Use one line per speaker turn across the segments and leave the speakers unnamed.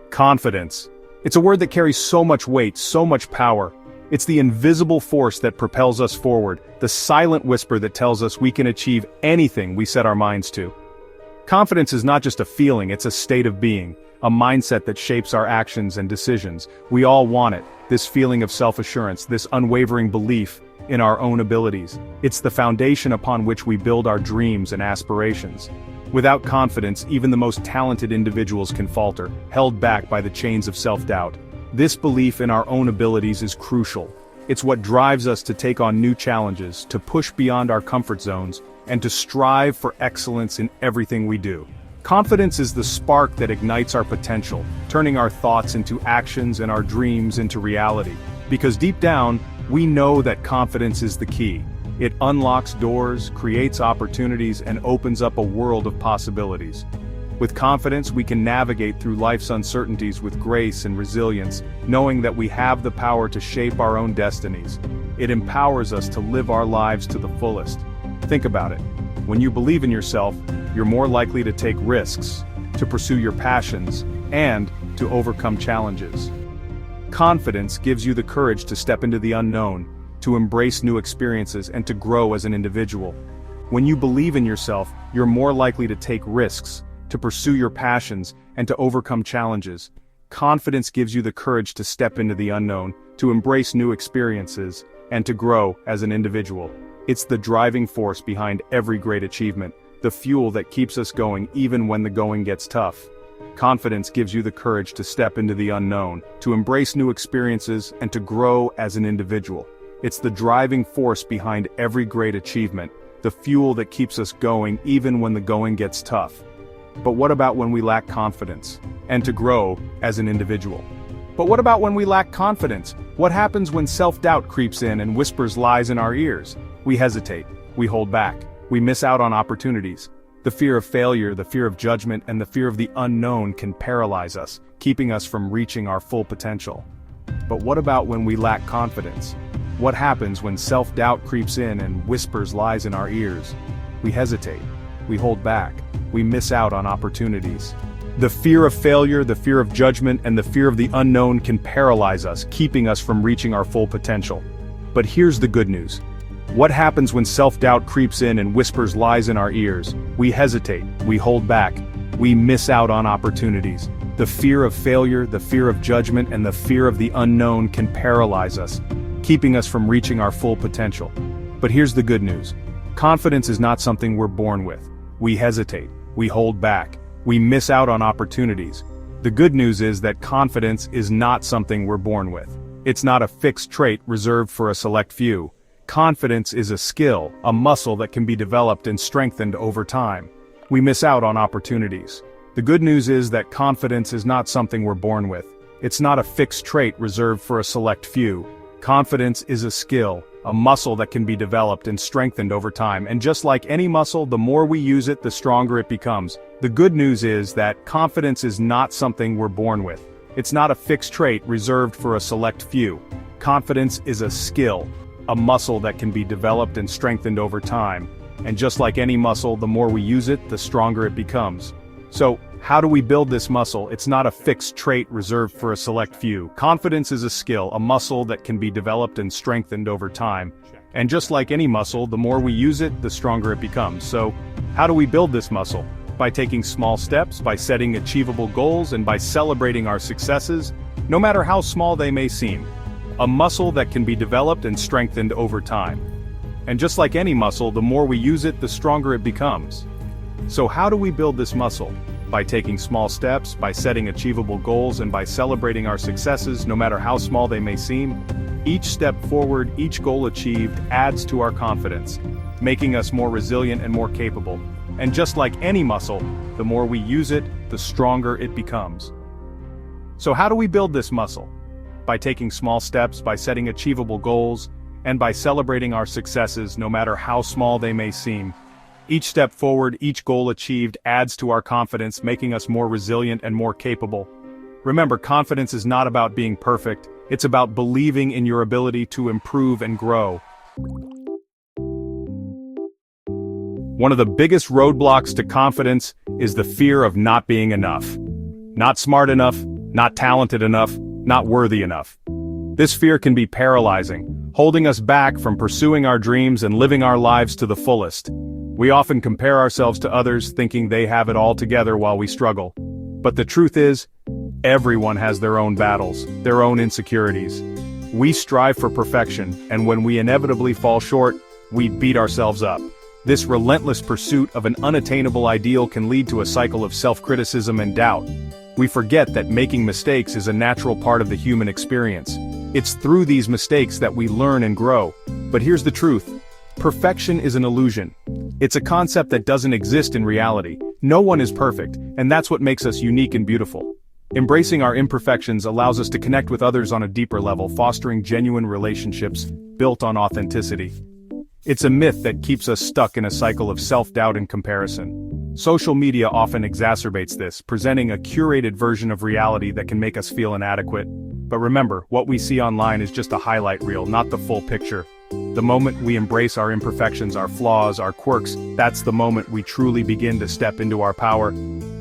Confidence. It's a word that carries so much weight, so much power. It's the invisible force that propels us forward, the silent whisper that tells us we can achieve anything we set our minds to. Confidence is not just a feeling, it's a state of being, a mindset that shapes our actions and decisions. We all want it, this feeling of self-assurance, this unwavering belief in our own abilities. It's the foundation upon which we build our dreams and aspirations. Without confidence, even the most talented individuals can falter, held back by the chains of self-doubt. This belief in our own abilities is crucial. It's what drives us to take on new challenges, to push beyond our comfort zones, and to strive for excellence in everything we do. Confidence is the spark that ignites our potential, turning our thoughts into actions and our dreams into reality. Because deep down, we know that confidence is the key. It unlocks doors, creates opportunities, and opens up a world of possibilities. With confidence, we can navigate through life's uncertainties with grace and resilience, knowing that we have the power to shape our own destinies. It empowers us to live our lives to the fullest. Think about it. When you believe in yourself, you're more likely to take risks, to pursue your passions, and to overcome challenges. Confidence gives you the courage to step into the unknown, to embrace new experiences, and to grow as an individual. When you believe in yourself, you're more likely to take risks, to pursue your passions, and to overcome challenges. Confidence gives you the courage to step into the unknown, to embrace new experiences, and to grow as an individual. It's the driving force behind every great achievement, the fuel that keeps us going even when the going gets tough. Confidence gives you the courage to step into the unknown, to embrace new experiences, and to grow as an individual. It's the driving force behind every great achievement, the fuel that keeps us going even when the going gets tough. But what about when we lack confidence? And to grow as an individual. But what about when we lack confidence? What happens when self-doubt creeps in and whispers lies in our ears? We hesitate, we hold back, we miss out on opportunities. The fear of failure, the fear of judgment, and the fear of the unknown can paralyze us, keeping us from reaching our full potential. But what about when we lack confidence? What happens when self-doubt creeps in and whispers lies in our ears? We hesitate, we hold back, we miss out on opportunities. The fear of failure, the fear of judgment, and the fear of the unknown can paralyze us, keeping us from reaching our full potential. But here's the good news. What happens when self-doubt creeps in and whispers lies in our ears? We hesitate, we hold back, we miss out on opportunities. The fear of failure, the fear of judgment, and the fear of the unknown can paralyze us, keeping us from reaching our full potential. But here's the good news. Confidence is not something we're born with. We hesitate, we hold back, we miss out on opportunities. The good news is that confidence is not something we're born with. It's not a fixed trait reserved for a select few. Confidence is a skill, a muscle that can be developed and strengthened over time. We miss out on opportunities. The good news is that confidence is not something we're born with. It's not a fixed trait reserved for a select few. Confidence is a skill, a muscle that can be developed and strengthened over time, and just like any muscle, the more we use it, the stronger it becomes. The good news is that confidence is not something we're born with. It's not a fixed trait reserved for a select few. Confidence is a skill, a muscle that can be developed and strengthened over time. And just like any muscle, the more we use it, the stronger it becomes. So, how do we build this muscle? It's not a fixed trait reserved for a select few. Confidence is a skill, a muscle that can be developed and strengthened over time. And just like any muscle, the more we use it, the stronger it becomes. So, how do we build this muscle? By taking small steps, by setting achievable goals, and by celebrating our successes, no matter how small they may seem. A muscle that can be developed and strengthened over time. And just like any muscle, the more we use it, the stronger it becomes. So how do we build this muscle? By taking small steps, by setting achievable goals, and by celebrating our successes, no matter how small they may seem. Each step forward, each goal achieved, adds to our confidence, making us more resilient and more capable. And just like any muscle, the more we use it, the stronger it becomes. So how do we build this muscle? By taking small steps, by setting achievable goals, and by celebrating our successes no matter how small they may seem. Each step forward, each goal achieved adds to our confidence, making us more resilient and more capable. Remember, confidence is not about being perfect, it's about believing in your ability to improve and grow. One of the biggest roadblocks to confidence is the fear of not being enough. Not smart enough, not talented enough, not worthy enough. This fear can be paralyzing, holding us back from pursuing our dreams and living our lives to the fullest. We often compare ourselves to others, thinking they have it all together while we struggle. But the truth is, everyone has their own battles, their own insecurities. We strive for perfection, and when we inevitably fall short, we beat ourselves up. This relentless pursuit of an unattainable ideal can lead to a cycle of self-criticism and doubt. We forget that making mistakes is a natural part of the human experience. It's through these mistakes that we learn and grow. But here's the truth. Perfection is an illusion. It's a concept that doesn't exist in reality. No one is perfect, and that's what makes us unique and beautiful. Embracing our imperfections allows us to connect with others on a deeper level, fostering genuine relationships built on authenticity. It's a myth that keeps us stuck in a cycle of self-doubt and comparison. Social media often exacerbates this, presenting a curated version of reality that can make us feel inadequate. But remember, what we see online is just a highlight reel, not the full picture. The moment we embrace our imperfections, our flaws, our quirks, that's the moment we truly begin to step into our power.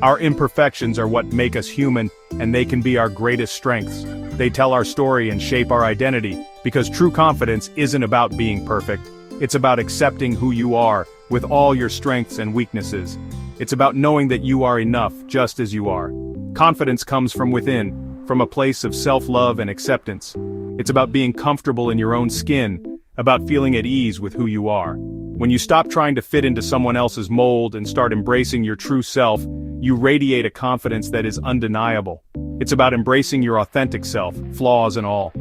Our imperfections are what make us human, and they can be our greatest strengths. They tell our story and shape our identity, because true confidence isn't about being perfect. It's about accepting who you are, with all your strengths and weaknesses. It's about knowing that you are enough, just as you are. Confidence comes from within, from a place of self-love and acceptance. It's about being comfortable in your own skin, about feeling at ease with who you are. When you stop trying to fit into someone else's mold and start embracing your true self, you radiate a confidence that is undeniable. It's about embracing your authentic self, flaws and all.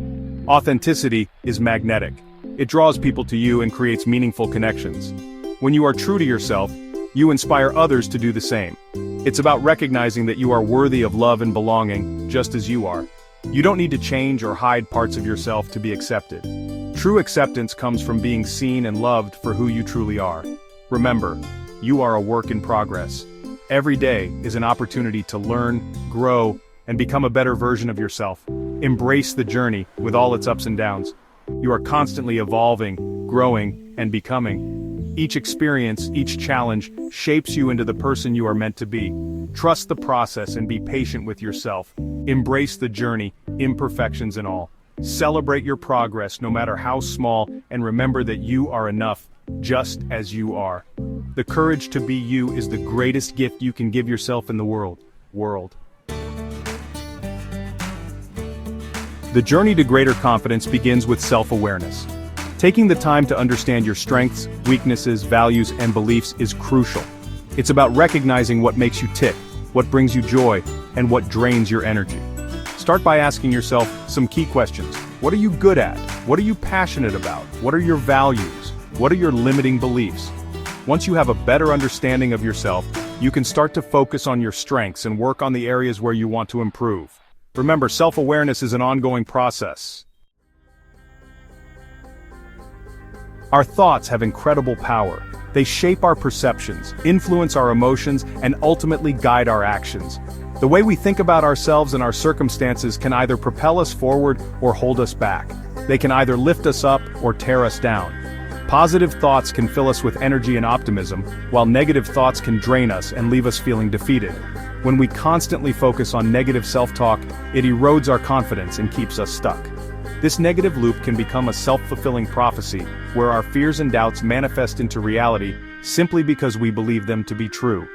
Authenticity is magnetic. It draws people to you and creates meaningful connections. When you are true to yourself, you inspire others to do the same. It's about recognizing that you are worthy of love and belonging, just as you are. You don't need to change or hide parts of yourself to be accepted. True acceptance comes from being seen and loved for who you truly are. Remember, you are a work in progress. Every day is an opportunity to learn, grow, and become a better version of yourself. Embrace the journey, with all its ups and downs. You are constantly evolving, growing, and becoming. Each experience, each challenge, shapes you into the person you are meant to be. Trust the process and be patient with yourself. Embrace the journey, imperfections and all. Celebrate your progress, no matter how small, and remember that you are enough, just as you are. The courage to be you is the greatest gift you can give yourself in the world. The journey to greater confidence begins with self-awareness. Taking the time to understand your strengths, weaknesses, values, and beliefs is crucial. It's about recognizing what makes you tick, what brings you joy, and what drains your energy. Start by asking yourself some key questions. What are you good at? What are you passionate about? What are your values? What are your limiting beliefs? Once you have a better understanding of yourself, you can start to focus on your strengths and work on the areas where you want to improve. Remember, self-awareness is an ongoing process. Our thoughts have incredible power. They shape our perceptions, influence our emotions, and ultimately guide our actions. The way we think about ourselves and our circumstances can either propel us forward or hold us back. They can either lift us up or tear us down. Positive thoughts can fill us with energy and optimism, while negative thoughts can drain us and leave us feeling defeated. When we constantly focus on negative self-talk, it erodes our confidence and keeps us stuck. This negative loop can become a self-fulfilling prophecy, where our fears and doubts manifest into reality simply because we believe them to be true.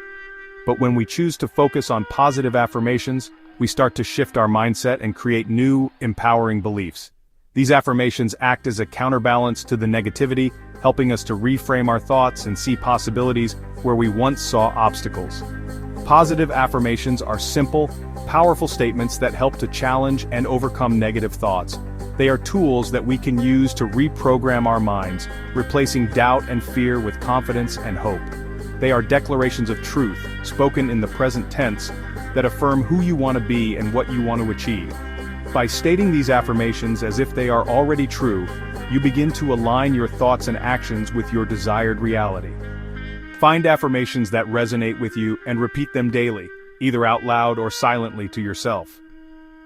But when we choose to focus on positive affirmations, we start to shift our mindset and create new, empowering beliefs. These affirmations act as a counterbalance to the negativity, helping us to reframe our thoughts and see possibilities where we once saw obstacles. Positive affirmations are simple, powerful statements that help to challenge and overcome negative thoughts. They are tools that we can use to reprogram our minds, replacing doubt and fear with confidence and hope. They are declarations of truth, spoken in the present tense, that affirm who you want to be and what you want to achieve. By stating these affirmations as if they are already true, you begin to align your thoughts and actions with your desired reality. Find affirmations that resonate with you and repeat them daily, either out loud or silently to yourself.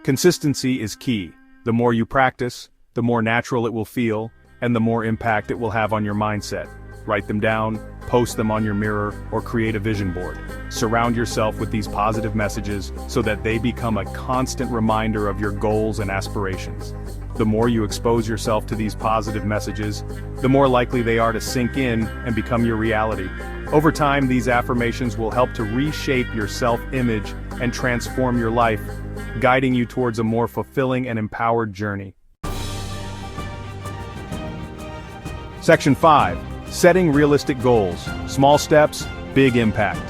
Consistency is key. The more you practice, the more natural it will feel, and the more impact it will have on your mindset. Write them down, post them on your mirror, or create a vision board. Surround yourself with these positive messages so that they become a constant reminder of your goals and aspirations. The more you expose yourself to these positive messages, the more likely they are to sink in and become your reality. Over time, these affirmations will help to reshape your self-image and transform your life, guiding you towards a more fulfilling and empowered journey. Section 5. Setting realistic goals. Small steps, big impact.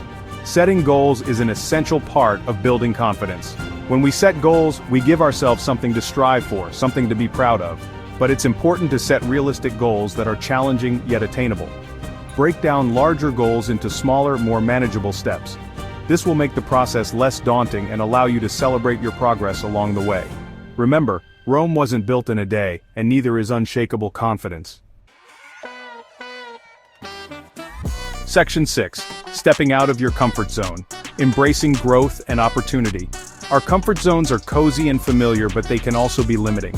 Setting goals is an essential part of building confidence. When we set goals, we give ourselves something to strive for, something to be proud of. But it's important to set realistic goals that are challenging yet attainable. Break down larger goals into smaller, more manageable steps. This will make the process less daunting and allow you to celebrate your progress along the way. Remember, Rome wasn't built in a day, and neither is unshakable confidence. Section 6. Stepping out of your comfort zone. Embracing growth and opportunity. Our comfort zones are cozy and familiar, but they can also be limiting.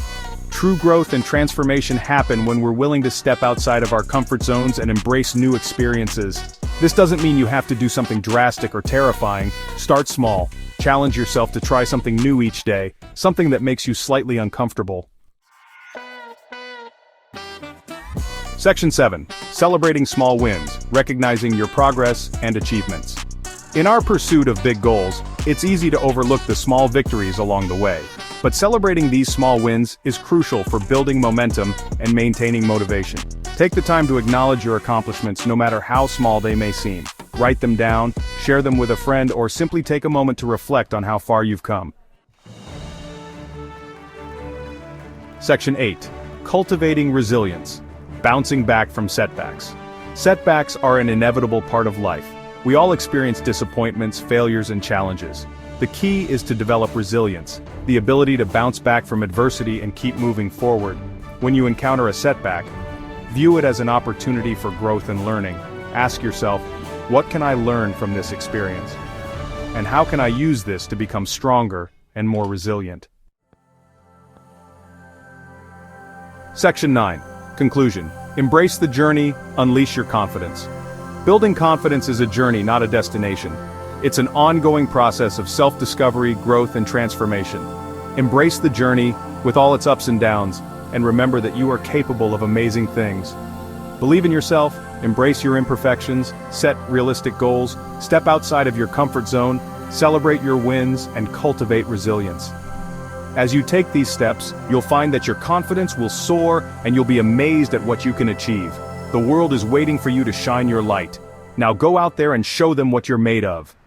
True growth and transformation happen when we're willing to step outside of our comfort zones and embrace new experiences. This doesn't mean you have to do something drastic or terrifying. Start small. Challenge yourself to try something new each day, something that makes you slightly uncomfortable. Section 7. Celebrating small wins, recognizing your progress and achievements. In our pursuit of big goals, it's easy to overlook the small victories along the way. But celebrating these small wins is crucial for building momentum and maintaining motivation. Take the time to acknowledge your accomplishments no matter how small they may seem. Write them down, share them with a friend, or simply take a moment to reflect on how far you've come. Section 8. Cultivating resilience. Bouncing back from setbacks. Setbacks are an inevitable part of life. We all experience disappointments, failures, and challenges. The key is to develop resilience, the ability to bounce back from adversity and keep moving forward. When you encounter a setback, view it as an opportunity for growth and learning. Ask yourself, what can I learn from this experience? And how can I use this to become stronger and more resilient? Section 9. Conclusion. Embrace the journey, unleash your confidence. Building confidence is a journey, not a destination. It's an ongoing process of self-discovery, growth, and transformation. Embrace the journey, with all its ups and downs, and remember that you are capable of amazing things. Believe in yourself, embrace your imperfections, set realistic goals, step outside of your comfort zone, celebrate your wins, and cultivate resilience. As you take these steps, you'll find that your confidence will soar and you'll be amazed at what you can achieve. The world is waiting for you to shine your light. Now go out there and show them what you're made of.